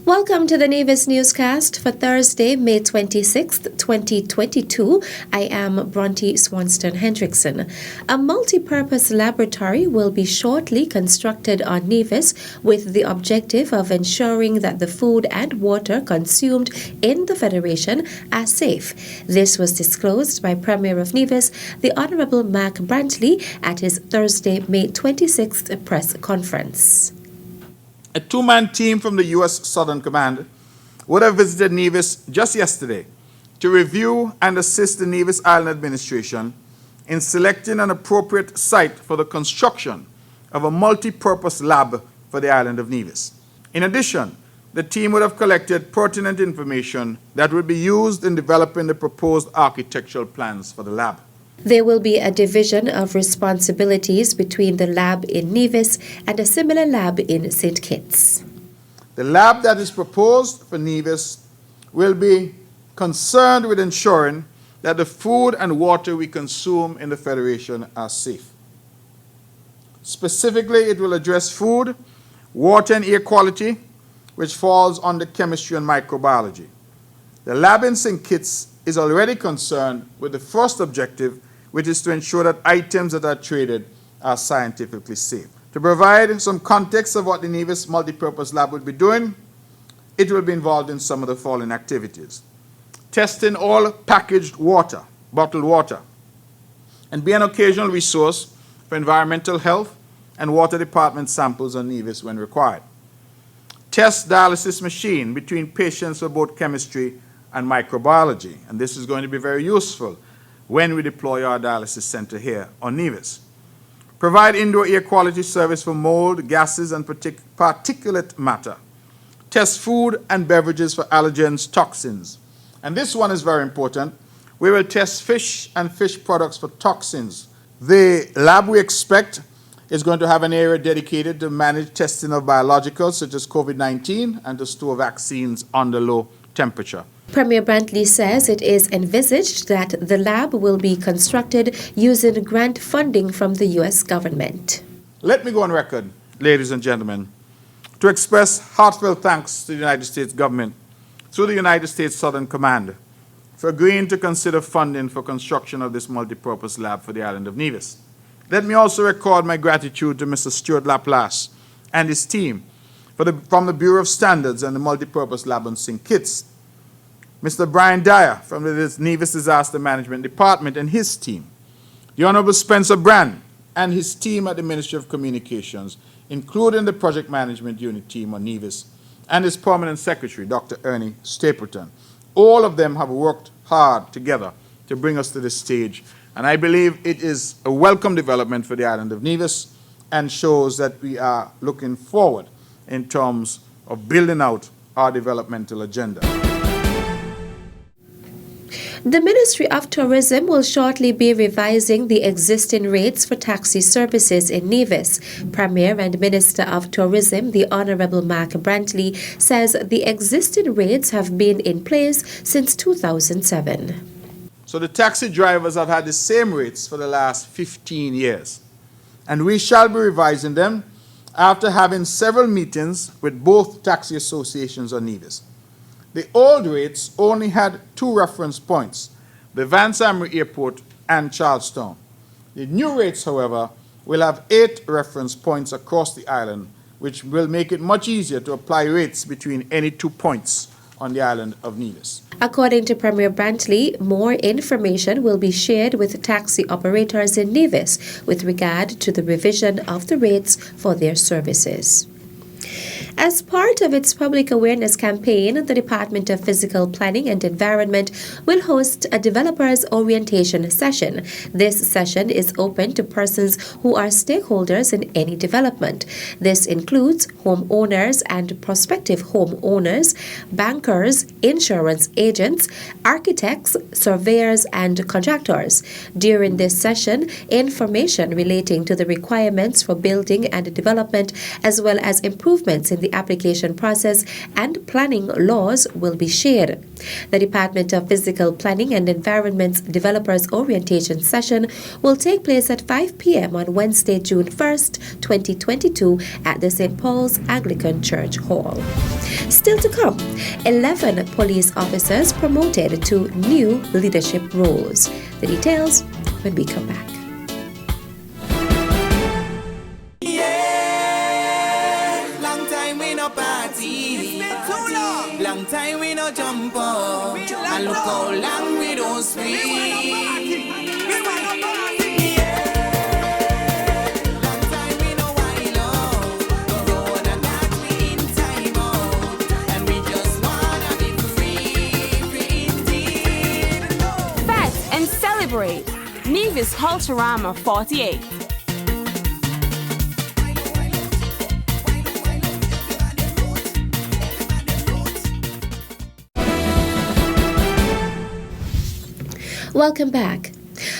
Welcome to the Nevis newscast for Thursday, May 26th, 2022. I am Bronte Swanston Hendrickson. A multipurpose laboratory will be shortly constructed on Nevis with the objective of ensuring that the food and water consumed in the Federation are safe. This was disclosed by Premier of Nevis, the Honourable Mark Brantley, at his Thursday, May 26th press conference. A two-man team from the U.S. Southern Command would have visited Nevis just yesterday to review and assist the Nevis Island Administration in selecting an appropriate site for the construction of a multi-purpose lab for the island of Nevis. In addition, the team would have collected pertinent information that would be used in developing the proposed architectural plans for the lab. There will be a division of responsibilities between the lab in Nevis and a similar lab in St. Kitts. The lab that is proposed for Nevis will be concerned with ensuring that the food and water we consume in the Federation are safe. Specifically, it will address food, water and air quality, which falls under chemistry and microbiology. The lab in St. Kitts is already concerned with the first objective, which is to ensure that items that are traded are scientifically safe. To provide some context of what the Nevis multipurpose lab will be doing, it will be involved in some of the following activities: testing all packaged water, bottled water, and be an occasional resource for environmental health and water department samples on Nevis when required. Test dialysis machine between patients for both chemistry and microbiology, and this is going to be very useful when we deploy our dialysis center here on Nevis. Provide indoor air quality service for mold, gases, and particulate matter. Test food and beverages for allergens, toxins. And this one is very important. We will test fish and fish products for toxins. The lab, we expect, is going to have an area dedicated to manage testing of biologicals such as COVID-19 and to store vaccines under low temperature. Premier Brantley says it is envisaged that the lab will be constructed using grant funding from the U.S. government. Let me go on record, ladies and gentlemen, to express heartfelt thanks to the United States government through the United States Southern Command for agreeing to consider funding for construction of this multipurpose lab for the island of Nevis. Let me also record my gratitude to Mr. Stuart Laplace and his team from the Bureau of Standards and the Multipurpose Lab on St. Kitts, Mr. Brian Dyer from the Nevis Disaster Management Department and his team, the Honorable Spencer Brand and his team at the Ministry of Communications, including the Project Management Unit team on Nevis, and his Permanent Secretary, Dr. Ernie Stapleton. All of them have worked hard together to bring us to this stage, and I believe it is a welcome development for the island of Nevis and shows that we are looking forward in terms of building out our developmental agenda. The Ministry of Tourism will shortly be revising the existing rates for taxi services in Nevis. Premier and Minister of Tourism, the Honourable Mark Brantley, says the existing rates have been in place since 2007. So the taxi drivers have had the same rates for the last 15 years, and we shall be revising them after having several meetings with both taxi associations on Nevis. The old rates only had two reference points, the Vance Amory Airport and Charlestown. The new rates, however, will have 8 reference points across the island, which will make it much easier to apply rates between any 2 points on the island of Nevis. According to Premier Brantley, more information will be shared with taxi operators in Nevis with regard to the revision of the rates for their services. As part of its public awareness campaign, the Department of Physical Planning and Environment will host a developers orientation session. This session is open to persons who are stakeholders in any development. This includes homeowners and prospective homeowners, bankers, insurance agents, architects, surveyors, and contractors. During this session, information relating to the requirements for building and development, as well as improvements in the application process and planning laws will be shared. The Department of Physical Planning and Environment's Developers Orientation session will take place at 5 p.m. on Wednesday, June 1st, 2022 at the St. Paul's Anglican Church Hall. Still to come, 11 police officers promoted to new leadership roles. The details when we come back. Long time we no jump up, and look how long we don't speak. Long time we no wild out, the road and that we in time out, and we just wanna be free indeed. Fest and celebrate Nevis Culturama 48. Welcome back.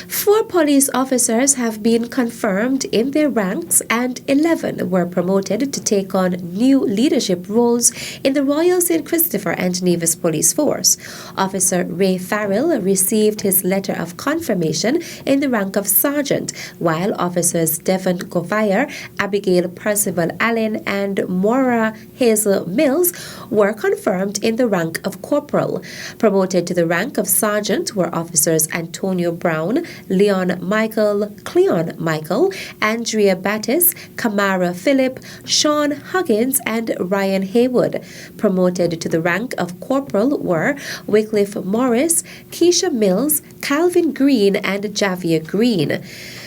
4 police officers have been confirmed in their ranks and 11 were promoted to take on new leadership roles in the Royal St. Christopher and Nevis Police Force. Officer Ray Farrell received his letter of confirmation in the rank of sergeant, while officers Devon Govire, Abigail Percival Allen, and Maura Hazel Mills were confirmed in the rank of corporal. Promoted to the rank of sergeant were officers Antonio Brown, Leon Michael, Cleon Michael, Andrea Battis, Kamara Phillip, Sean Huggins, and Ryan Haywood. Promoted to the rank of corporal were Wycliffe Morris, Keisha Mills, Calvin Green, and Javier Green.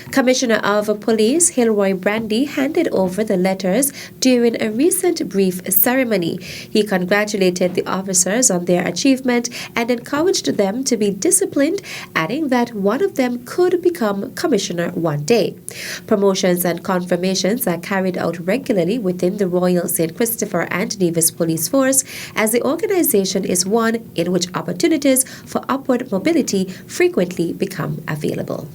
Commissioner of Police Hilroy Brandy handed over the letters during a recent brief ceremony. He congratulated the officers on their achievement and encouraged them to be disciplined, adding that one of them could become commissioner one day. Promotions and confirmations are carried out regularly within the Royal St. Christopher and Nevis Police Force, as the organization is one in which opportunities for upward mobility frequently become available.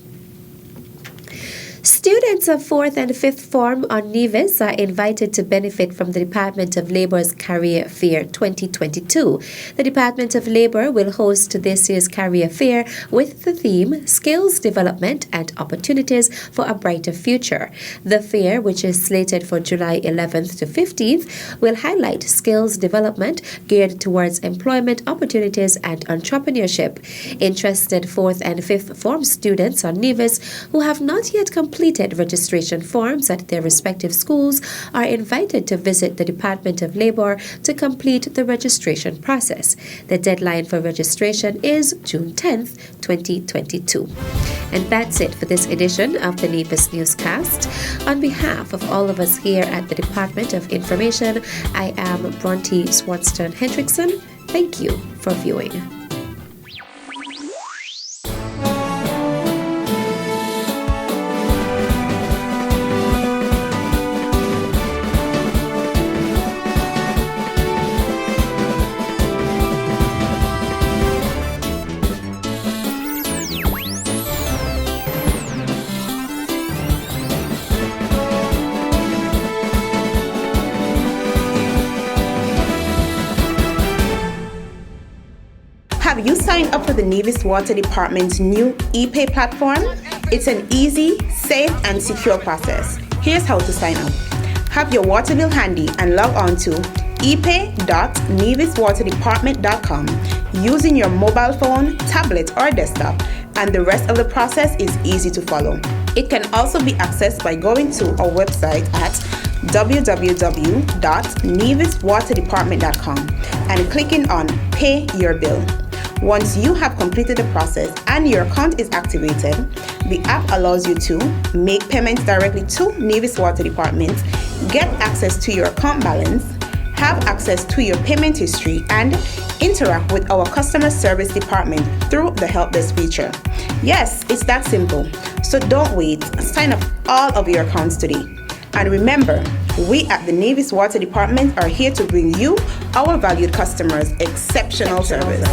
Students of 4th and 5th form on Nevis are invited to benefit from the Department of Labor's Career Fair 2022. The Department of Labor will host this year's Career Fair with the theme Skills Development and Opportunities for a Brighter Future. The fair, which is slated for July 11th to 15th, will highlight skills development geared towards employment opportunities and entrepreneurship. Interested 4th and 5th form students on Nevis who have not yet completed registration forms at their respective schools are invited to visit the Department of Labor to complete the registration process. The deadline for registration is June 10th, 2022. And that's it for this edition of the Nevis Newscast. On behalf of all of us here at the Department of Information, I am Bronte Swanstone Hendrickson. Thank you for viewing. Have you signed up for the Nevis Water Department's new ePay platform? It's an easy, safe, and secure process. Here's how to sign up. Have your water bill handy and log on to epay.neviswaterdepartment.com using your mobile phone, tablet, or desktop, and the rest of the process is easy to follow. It can also be accessed by going to our website at www.neviswaterdepartment.com and clicking on Pay Your Bill. Once you have completed the process and your account is activated, the app allows you to make payments directly to Nevis Water Department, get access to your account balance, have access to your payment history, and interact with our customer service department through the help desk feature. Yes, it's that simple. So don't wait. Sign up all of your accounts today. And remember, we at the Nevis Water Department are here to bring you, our valued customers, exceptional service.